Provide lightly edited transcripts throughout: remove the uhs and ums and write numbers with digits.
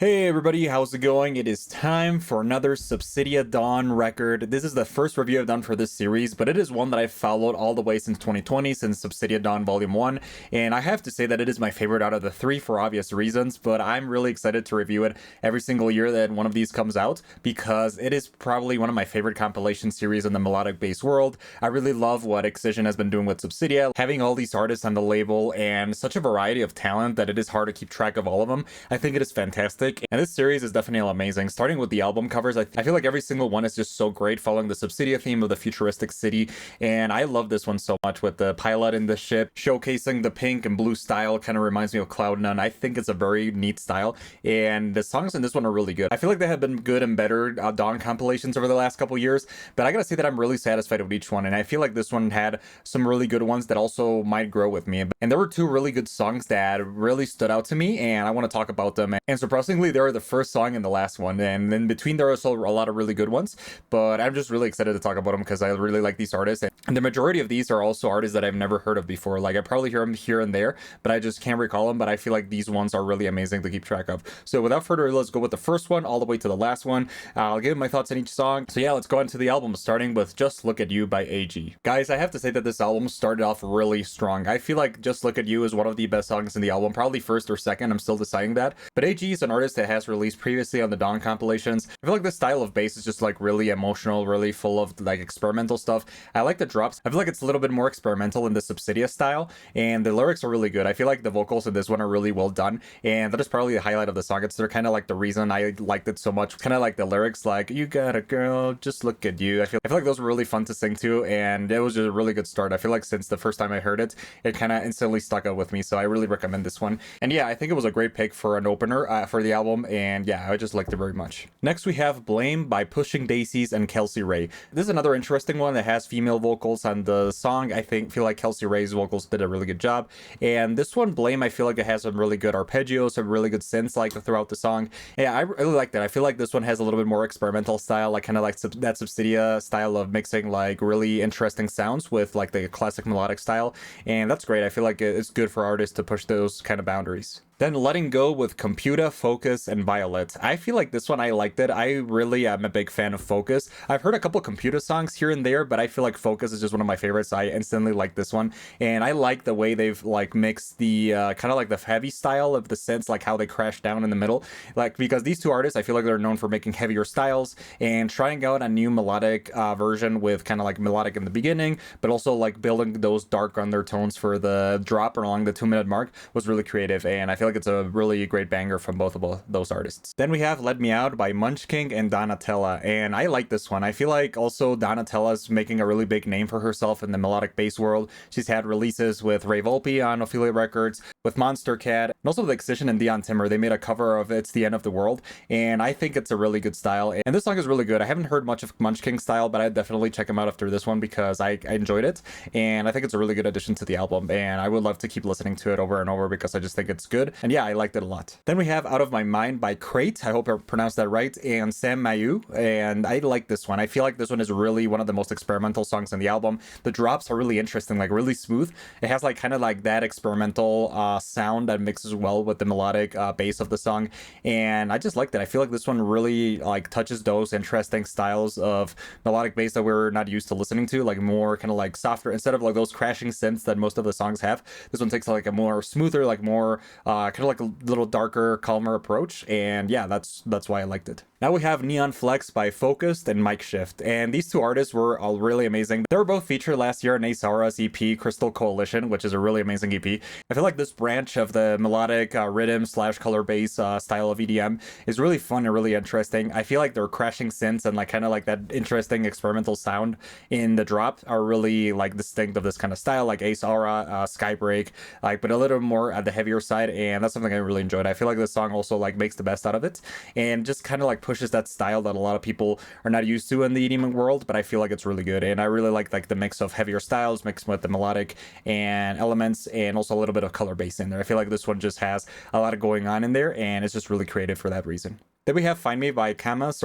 Hey everybody, how's it going? It is time for another Subsidia Dawn record. This is the first review I've done for this series, but it is one that I've followed all the way since 2020, since Subsidia Dawn Volume 1, and I have to say that it is my favorite out of the three for obvious reasons, but I'm really excited to review it every single year that one of these comes out, because it is probably one of my favorite compilation series in the melodic-based world. I really love what Excision has been doing with Subsidia, having all these artists on the label, and such a variety of talent that it is hard to keep track of all of them. I think it is fantastic. And this series is definitely amazing. Starting with the album covers, I feel like every single one is just so great, following the Subsidia theme of the futuristic city. And I love this one so much, with the pilot in the ship, showcasing the pink and blue style. Kind of reminds me of Cloud9. I think it's a very neat style. And the songs in this one are really good. I feel like they have been good and better Dawn compilations over the last couple years. But I gotta say that I'm really satisfied with each one. And I feel like this one had some really good ones that also might grow with me. And there were two really good songs that really stood out to me. And I want to talk about them. And surprisingly, they are the first song and the last one, and in between there are also a lot of really good ones, but I'm just really excited to talk about them because I really like these artists, and the majority of these are also artists that I've never heard of before. Like, I probably hear them here and there, but I just can't recall them. But I feel like these ones are really amazing to keep track of. So without further ado, let's go with the first one all the way to the last one. I'll give my thoughts on each song. So yeah, let's go into the album, starting with Just Look at You by AG. Guys, I have to say that this album started off really strong. I feel like Just Look at You is one of the best songs in the album, probably first or second, I'm still deciding that. But AG is an artist that has released previously on the Dawn compilations. I feel like this style of bass is just like really emotional, really full of like experimental stuff. I like the drops. I feel like it's a little bit more experimental in the Subsidia style, and the lyrics are really good. I feel like the vocals in this one are really well done, and that is probably the highlight of the song. They're kind of like the reason I liked it so much. Kind of like the lyrics, like, "You got a girl, just look at you." I feel like those were really fun to sing to, and it was just a really good start. I feel like since the first time I heard it, it kind of instantly stuck out with me, so I really recommend this one. And yeah, I think it was a great pick for an opener for the album, and yeah, I just liked it very much. Next, we have Blame by Pushing Daisies and Kelsey Ray. This is another interesting one that has female vocals on the song. I feel like Kelsey Ray's vocals did a really good job. And this one, Blame, I feel like it has some really good arpeggios, some really good synths like throughout the song. Yeah, I really like that. I feel like this one has a little bit more experimental style, like kind of like that Subsidia style of mixing like really interesting sounds with like the classic melodic style. And that's great. I feel like it's good for artists to push those kind of boundaries. Then Letting Go with Computer, Phocust, and Violet. I feel like this one I liked it. I really am a big fan of Phocust. I've heard a couple Computer songs here and there, but I feel like Phocust is just one of my favorites. I instantly like this one. And I like the way they've like mixed the kind of like the heavy style of the synths, like how they crash down in the middle. Like, because these two artists, I feel like they're known for making heavier styles and trying out a new melodic version with kind of like melodic in the beginning, but also like building those dark undertones for the drop along the 2-minute mark was really creative. And I feel like it's a really great banger from both of those artists. Then we have Let Me Out by Munchkin and Donna Tella, and I like this one. I feel like also Donna Tella is making a really big name for herself in the melodic bass world. She's had releases with Ray Volpe on Ophelia Records, with Monster Cat, and also with Excision and Dion Timmer. They made a cover of It's the End of the World, and I think it's a really good style. And this song is really good. I haven't heard much of Munchkin's style, but I'd definitely check him out after this one because I enjoyed it, and I think it's a really good addition to the album, and I would love to keep listening to it over and over because I just think it's good. And yeah, I liked it a lot. Then we have Out of My Mind by Crate, I hope I pronounced that right, and Sam Mayu, and I like this one. I feel like this one is really one of the most experimental songs on the album. The drops are really interesting, like really smooth. It has like kind of like that experimental sound that mixes well with the melodic bass of the song, and I just like that. I feel like this one really like touches those interesting styles of melodic bass that we're not used to listening to, like more kind of like softer, instead of like those crashing synths that most of the songs have. This one takes like a more smoother, like more kind of like a little darker, calmer approach, and yeah, that's why I liked it. Now we have Neon Flex by Phocust and MIKESH, and these two artists were all really amazing. They were both featured last year in Ace Aura's EP Crystal Coalition, which is a really amazing EP. I feel like this branch of the melodic rhythm / color bass style of EDM is really fun and really interesting. I feel like their crashing synths and like kind of like that interesting experimental sound in the drop are really like distinct of this kind of style, like Ace Aura, Skybreak, like, but a little more at the heavier side, and that's something I really enjoyed. I feel like this song also like makes the best out of it and just kind of like pushes that style that a lot of people are not used to in the EDM world, but I feel like it's really good. And I really like the mix of heavier styles mixed with the melodic and elements, and also a little bit of color bass in there. I feel like this one just has a lot of going on in there, and it's just really creative for that reason. Then we have Find Me by Camus.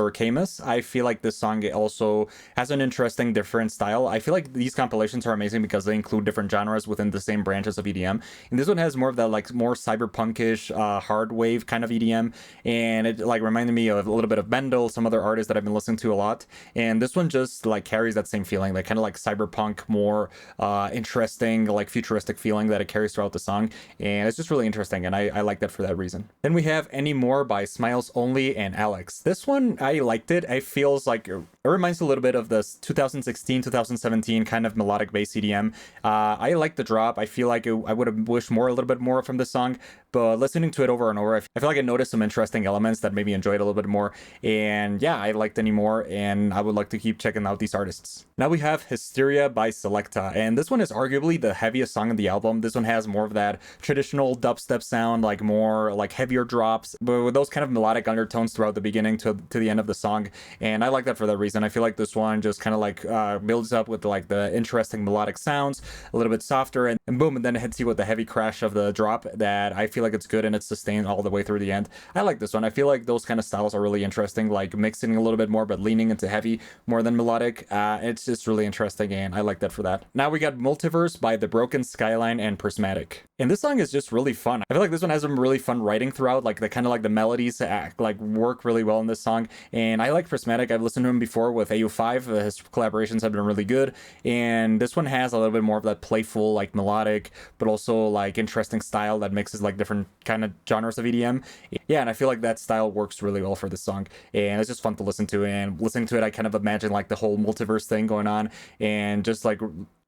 I feel like this song also has an interesting different style. I feel like these compilations are amazing because they include different genres within the same branches of EDM. And this one has more of that like more cyberpunkish, hard wave kind of EDM. And it like reminded me of a little bit of Mendel, some other artists that I've been listening to a lot. And this one just like carries that same feeling, like kind of like cyberpunk, more interesting, like futuristic feeling that it carries throughout the song. And it's just really interesting. And I like that for that reason. Then we have Any More by Smiles Only and Alex. This one, I liked it. It feels like it reminds a little bit of the 2016, 2017 kind of melodic bass EDM. I like the drop. I feel like I would have wished more, a little bit more from this song, but listening to it over and over, I feel like I noticed some interesting elements that maybe enjoyed a little bit more. And yeah, I liked Any More, and I would like to keep checking out these artists. Now we have Hysteria by Selecta, and this one is arguably the heaviest song on the album. This one has more of that traditional dubstep sound, like more like heavier drops, but with those kind of melodic undertones throughout the beginning to the end of the song. And I like that for that reason. I feel like this one just kind of like builds up with like the interesting melodic sounds, a little bit softer, and boom, and then it hits you with the heavy crash of the drop that I feel like it's good and it's sustained all the way through the end. I like this one. I feel like those kind of styles are really interesting, like mixing a little bit more but leaning into heavy more than melodic. It's just really interesting, and I like that for that. Now we got Multiverse by The Broken Skyline and Prismatic. And this song is just really fun. I feel like this one has some really fun writing throughout, like the kind of like the melodies like work really well in this song. And I like Prismatic. I've listened to him before with AU5. His collaborations have been really good. And this one has a little bit more of that playful, like melodic, but also like interesting style that mixes like different kind of genres of EDM. Yeah, and I feel like that style works really well for this song. And it's just fun to listen to. And listening to it, I kind of imagine like the whole multiverse thing going on, and just like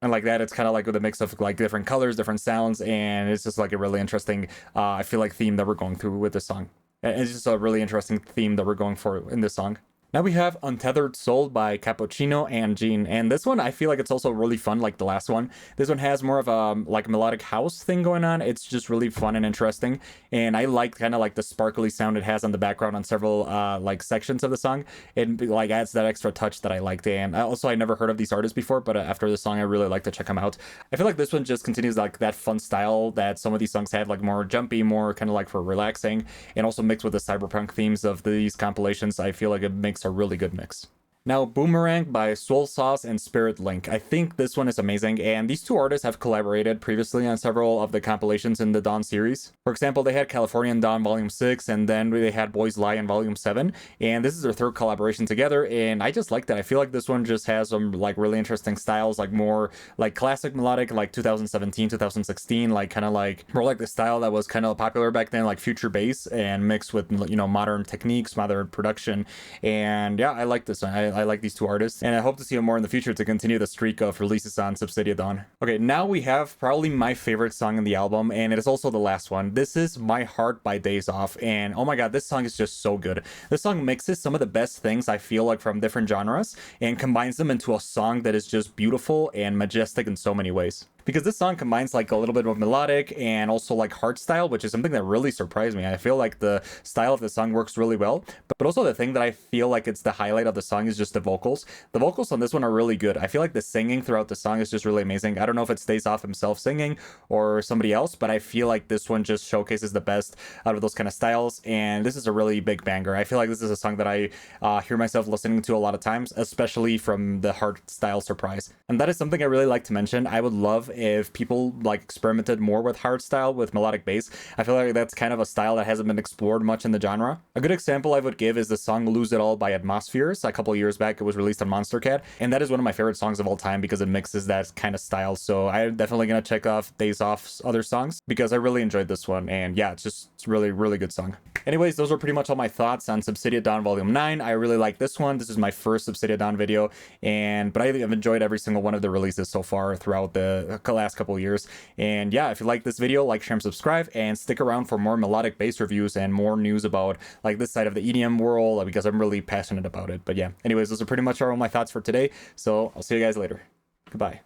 and like that, it's kind of like with a mix of like different colors, different sounds, and it's just like a really interesting, I feel like, theme that we're going through with this song. And it's just a really interesting theme that we're going for in this song. Now we have Untethered Soul by Cappuccino and Jean, and this one I feel like it's also really fun like the last one. This one has more of a like melodic house thing going on. It's just really fun and interesting, and I like kind of like the sparkly sound it has on the background on several like sections of the song. It like adds that extra touch that I liked, and also I never heard of these artists before, but after this song I really like to check them out. I feel like this one just continues like that fun style that some of these songs have, like more jumpy, more kind of like for relaxing, and also mixed with the cyberpunk themes of these compilations. I feel like it makes a really good mix. Now, Boomerang by Soul Sauce and Spirit Link. I think this one is amazing, and these two artists have collaborated previously on several of the compilations in the Dawn series. For example, they had Californian Dawn Volume 6, and then they had Boys Lie in Volume 7, and this is their third collaboration together, and I just like that. I feel like this one just has some like really interesting styles, like more like classic melodic, like 2017, 2016, like kind of like more like the style that was kind of popular back then, like future bass, and mixed with, you know, modern techniques, modern production. And yeah, I like this one. I like these two artists, and I hope to see them more in the future to continue the streak of releases on Subsidia Dawn. Okay, now we have probably my favorite song in the album, and it is also the last one. This is My Heart by Daze Off, and oh my god, this song is just so good. This song mixes some of the best things I feel like from different genres and combines them into a song that is just beautiful and majestic in so many ways. Because this song combines like a little bit of melodic and also like hard style, which is something that really surprised me. I feel like the style of the song works really well, but also the thing that I feel like it's the highlight of the song is just the vocals. The vocals on this one are really good. I feel like the singing throughout the song is just really amazing. I don't know if it's Daze Off himself singing or somebody else, but I feel like this one just showcases the best out of those kind of styles, and this is a really big banger. I feel like this is a song that I hear myself listening to a lot of times, especially from the hard style surprise. And that is something I really like to mention. I would love if people like experimented more with hardstyle with melodic bass. I feel like that's kind of a style that hasn't been explored much in the genre. A good example I would give is the song Lose It All by Atmospheres. A couple years back it was released on Monster Cat, and that is one of my favorite songs of all time because it mixes that kind of style. So I'm definitely gonna check off Daze Off's other songs because I really enjoyed this one, and yeah, it's really good song. Anyways, those are pretty much all my thoughts on Subsidia Dawn Volume 9. I really like this one. This is my first Subsidia Dawn video, but I've enjoyed every single one of the releases so far throughout the last couple years. And yeah, if you like this video, like, share, and subscribe, and stick around for more melodic bass reviews and more news about like this side of the EDM world, because I'm really passionate about it. But yeah, anyways, those are pretty much all my thoughts for today. So I'll see you guys later. Goodbye.